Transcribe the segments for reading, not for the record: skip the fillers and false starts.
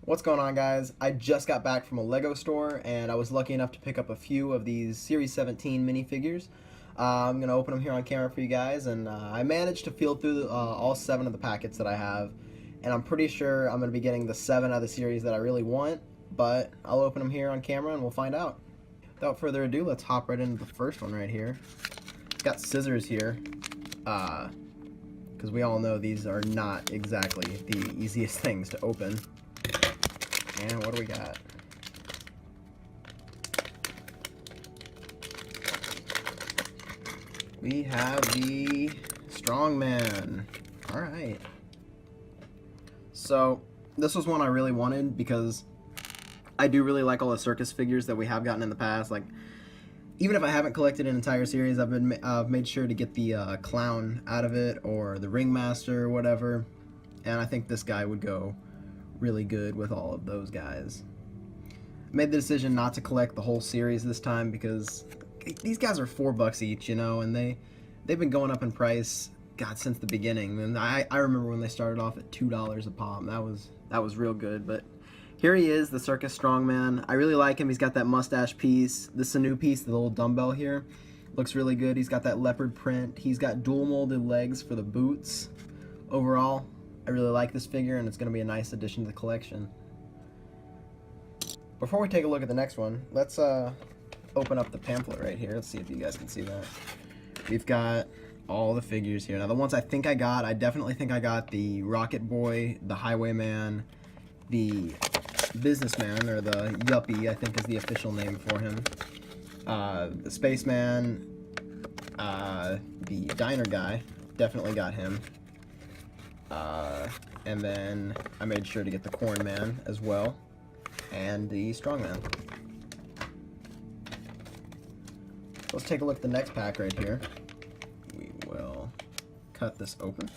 What's going on, guys? I just got back from a Lego store and I was lucky enough to pick up a few of these Series 17 minifigures. I'm going to open them here on camera for you guys, and I managed to field through all 7 of the packets that I have, and I'm pretty sure I'm going to be getting the 7 out of the series that I really want, but I'll open them here on camera and we'll find out. Without further ado, let's hop right into the first one right here. Got scissors here, because we all know these are not exactly the easiest things to open. And what do we got? We have the Strongman. Alright. So, this was one I really wanted because I do really like all the circus figures that we have gotten in the past. Like, even if I haven't collected an entire series, I've made sure to get the clown out of it, or the ringmaster, or whatever. And I think this guy would go really good with all of those guys. I made the decision not to collect the whole series this time because these guys are $4 each, you know, and they've been going up in price, God, since the beginning. And I remember when they started off at $2 a pop. That was real good. But here he is, the Circus Strongman. I really like him. He's got that mustache piece. This is a new piece, the little dumbbell here. Looks really good. He's got that leopard print. He's got dual molded legs for the boots. Overall, I really like this figure, and it's going to be a nice addition to the collection. Before we take a look at the next one, let's open up the pamphlet right here. Let's see if you guys can see that. We've got all the figures here. Now, the ones I think I got, I definitely think I got the Rocket Boy, the Highwayman, the Businessman, or the Yuppie, I think is the official name for him, the Spaceman, the Diner Guy, definitely got him. And then I made sure to get the Corn Man as well, and the Strongman. Let's take a look at the next pack right here. We will cut this open.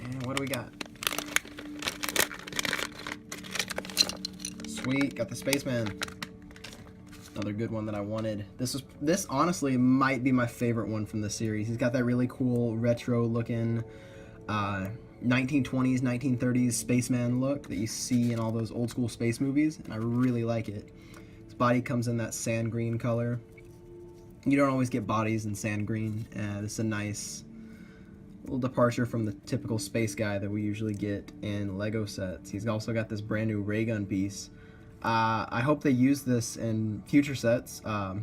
And what do we got? Sweet, got the Spaceman. Another good one that I wanted. This honestly might be my favorite one from the series. He's got that really cool retro looking 1920s, 1930s spaceman look that you see in all those old school space movies, and I really like it. His body comes in that sand green color. You don't always get bodies in sand green, and it's a nice little departure from the typical space guy that we usually get in Lego sets. He's also got this brand new ray gun piece. I hope they use this in future sets.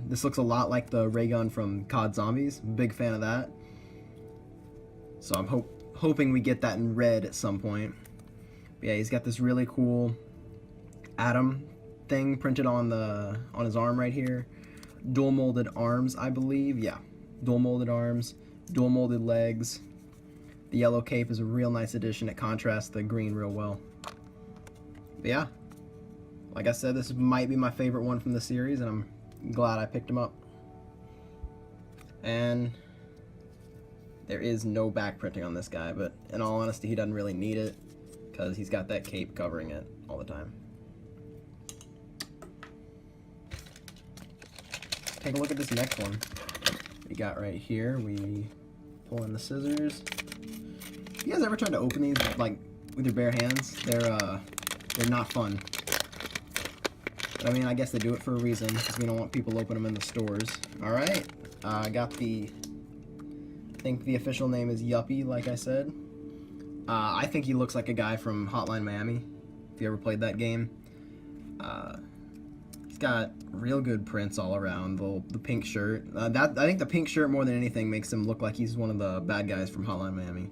This looks a lot like the ray gun from COD Zombies. Big fan of that. So I'm hoping we get that in red at some point. But yeah, he's got this really cool atom thing printed on his arm right here. Dual molded arms, I believe. Yeah, dual molded arms, dual molded legs. The yellow cape is a real nice addition. It contrasts the green real well. But yeah. Like I said, this might be my favorite one from the series, and I'm glad I picked him up. And there is no back printing on this guy, but in all honesty, he doesn't really need it because he's got that cape covering it all the time. Take a look at this next one we got right here. We pull in the scissors. You guys ever tried to open these like with your bare hands? They're not fun. But I mean, I guess they do it for a reason, because we don't want people opening them in the stores. Alright, I got I think the official name is Yuppie, like I said. I think he looks like a guy from Hotline Miami, if you ever played that game. He's got real good prints all around, the pink shirt. I think the pink shirt, more than anything, makes him look like he's one of the bad guys from Hotline Miami.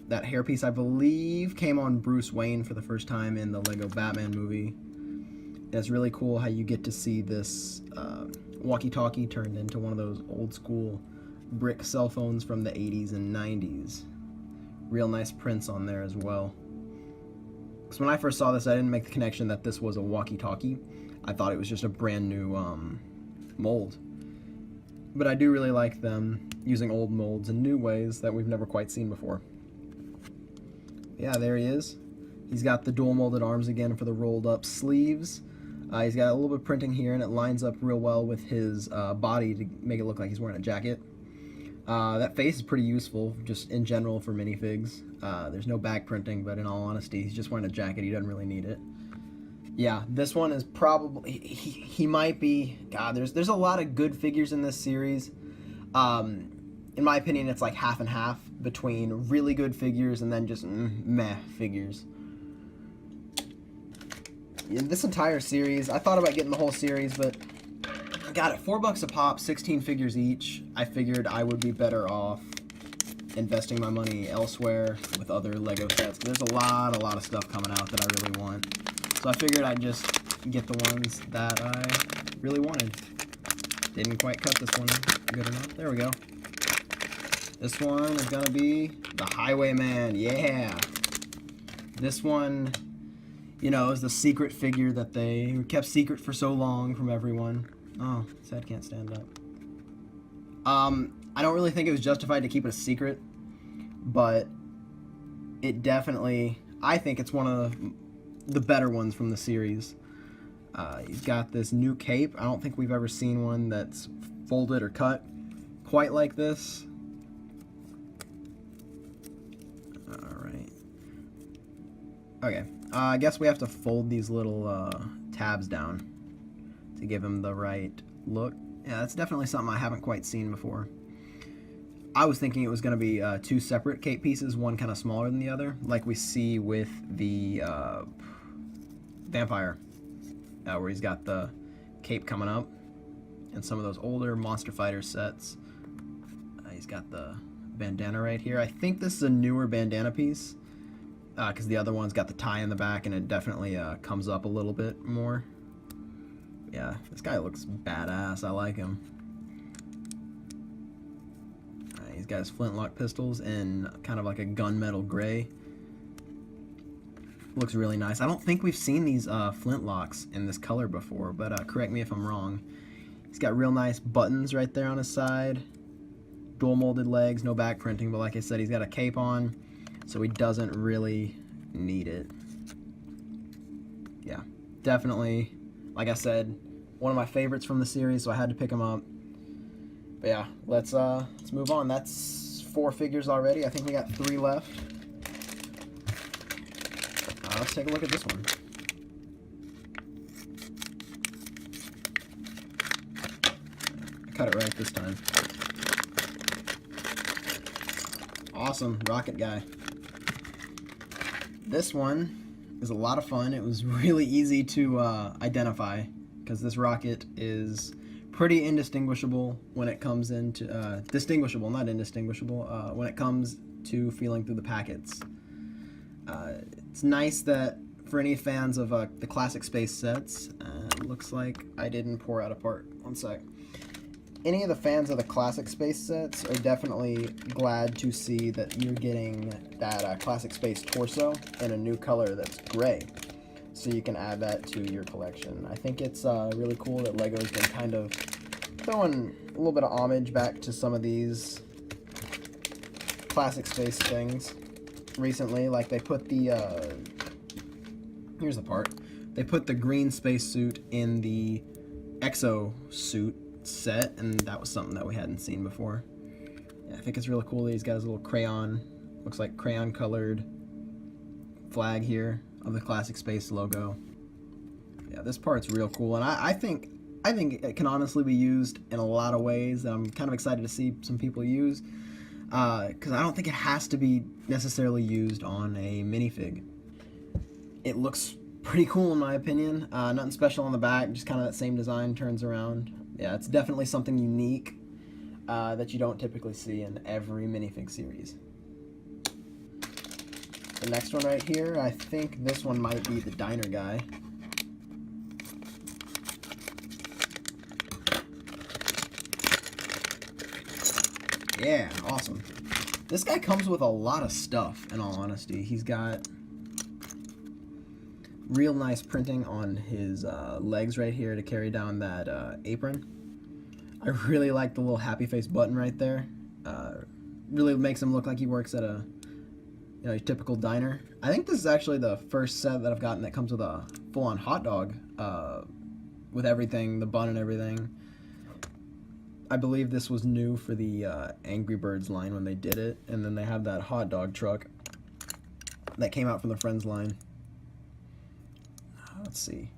That hairpiece, I believe, came on Bruce Wayne for the first time in the Lego Batman movie. It's really cool how you get to see this walkie-talkie turned into one of those old school brick cell phones from the 80s and 90s. Real nice prints on there as well. Because when I first saw this, I didn't make the connection that this was a walkie-talkie. I thought it was just a brand new mold. But I do really like them using old molds in new ways that we've never quite seen before. Yeah, there he is. He's got the dual molded arms again for the rolled up sleeves. He's got a little bit of printing here, and it lines up real well with his body to make it look like he's wearing a jacket. That face is pretty useful, just in general for minifigs. There's no back printing, but in all honesty, he's just wearing a jacket. He doesn't really need it. Yeah, this one is probably... He might be... God, there's a lot of good figures in this series. In my opinion, it's like half and half between really good figures and then just meh figures. In this entire series, I thought about getting the whole series, but I got it $4 a pop, 16 figures each. I figured I would be better off investing my money elsewhere with other Lego sets. There's a lot of stuff coming out that I really want. So I figured I'd just get the ones that I really wanted. Didn't quite cut this one good enough. There we go. This one is gonna be the Highwayman. Yeah. This one, you know, is the secret figure that they kept secret for so long from everyone. Oh, sad can't stand up. I don't really think it was justified to keep it a secret, but it definitely, I think it's one of the better ones from the series. He's got this new cape. I don't think we've ever seen one that's folded or cut quite like this. Alright. Okay. I guess we have to fold these little tabs down to give him the right look. Yeah, that's definitely something I haven't quite seen before. I was thinking it was going to be two separate cape pieces, one kind of smaller than the other, like we see with the vampire, where he's got the cape coming up, and some of those older Monster Fighter sets. He's got the bandana right here. I think this is a newer bandana piece, because the other one's got the tie in the back, and it definitely comes up a little bit more. Yeah, this guy looks badass. I like him. He's got his flintlock pistols in kind of like a gunmetal gray. Looks really nice. I don't think we've seen these flintlocks in this color before, but correct me if I'm wrong. He's got real nice buttons right there on his side. Dual molded legs, no back printing, but like I said, he's got a cape on, so he doesn't really need it. Yeah, definitely, like I said, one of my favorites from the series, so I had to pick him up. But yeah, let's move on. That's 4 figures already. I think we got 3 left. Let's take a look at this one. I cut it right this time. Awesome, rocket guy. This one is a lot of fun. It was really easy to identify, because this rocket is pretty indistinguishable when it comes into distinguishable, not indistinguishable, when it comes to feeling through the packets. It's nice that for any fans of the classic space sets, it looks like I didn't pour out a part. One sec. Any of the fans of the classic space sets are definitely glad to see that you're getting that classic space torso in a new color that's gray, so you can add that to your collection. I think it's really cool that LEGO's been kind of throwing a little bit of homage back to some of these classic space things recently. Like they put the here's the part. They put the green spacesuit in the exo suit set, and that was something that we hadn't seen before. Yeah, I think it's really cool that he's got his little crayon, looks like crayon colored flag here of the classic space logo. Yeah, this part's real cool, and I think it can honestly be used in a lot of ways that I'm kind of excited to see some people use, because I don't think it has to be necessarily used on a minifig. It looks pretty cool in my opinion. Nothing special on the back, just kind of that same design turns around. Yeah, it's definitely something unique that you don't typically see in every minifig series. The next one right here, I think this one might be the diner guy. Yeah, awesome. This guy comes with a lot of stuff, in all honesty. He's got real nice printing on his legs right here to carry down that apron. I really like the little happy face button right there. Really makes him look like he works at a typical diner. I think this is actually the first set that I've gotten that comes with a full-on hot dog with everything, the bun and everything. I believe this was new for the Angry Birds line when they did it, and then they have that hot dog truck that came out from the Friends line. Let's see.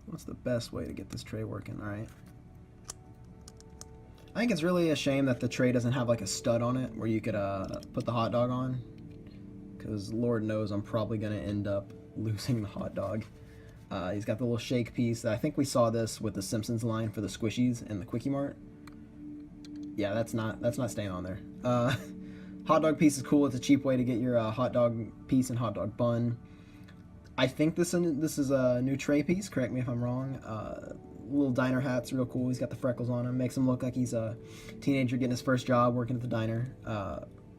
What's the best way to get this tray working? Alright. I think it's really a shame that the tray doesn't have like a stud on it where you could put the hot dog on. Because Lord knows I'm probably going to end up losing the hot dog. He's got the little shake piece. I think we saw this with the Simpsons line for the squishies in the Quickie Mart. Yeah, that's not staying on there. Hot dog piece is cool. It's a cheap way to get your hot dog piece and hot dog bun. I think this is a new tray piece. Correct me if I'm wrong. Little diner hat's real cool. He's got the freckles on him. Makes him look like he's a teenager getting his first job working at the diner.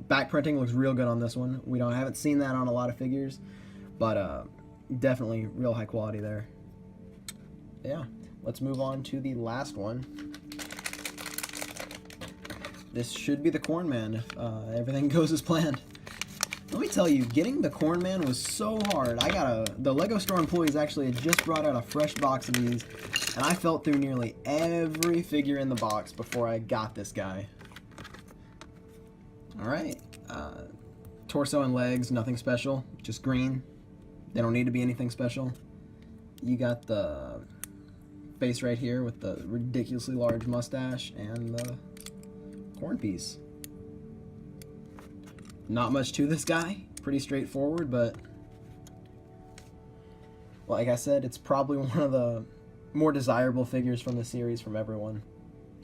Back printing looks real good on this one. Haven't seen that on a lot of figures, but definitely real high quality there. Yeah, let's move on to the last one. This should be the Corn Man if everything goes as planned. Let me tell you, getting the Corn Man was so hard. The LEGO store employees actually had just brought out a fresh box of these, and I felt through nearly every figure in the box before I got this guy. Alright, torso and legs, nothing special, just green. They don't need to be anything special. You got the face right here with the ridiculously large mustache and the corn piece. Not much to this guy, pretty straightforward, but like I said, it's probably one of the more desirable figures from the series from everyone.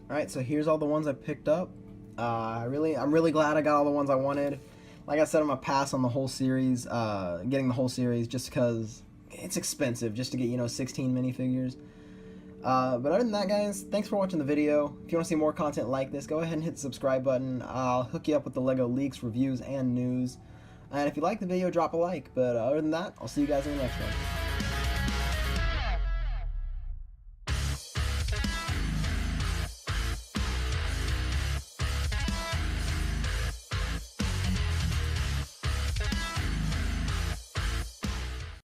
Alright, so here's all the ones I picked up. I'm really glad I got all the ones I wanted. Like I said, I'm gonna pass on the whole series, getting the whole series, just because it's expensive just to get 16 minifigures. But other than that, guys, thanks for watching the video. If you want to see more content like this, go ahead and hit the subscribe button. I'll hook you up with the LEGO leaks, reviews, and news. And if you like the video, drop a like. But other than that, I'll see you guys in the next one.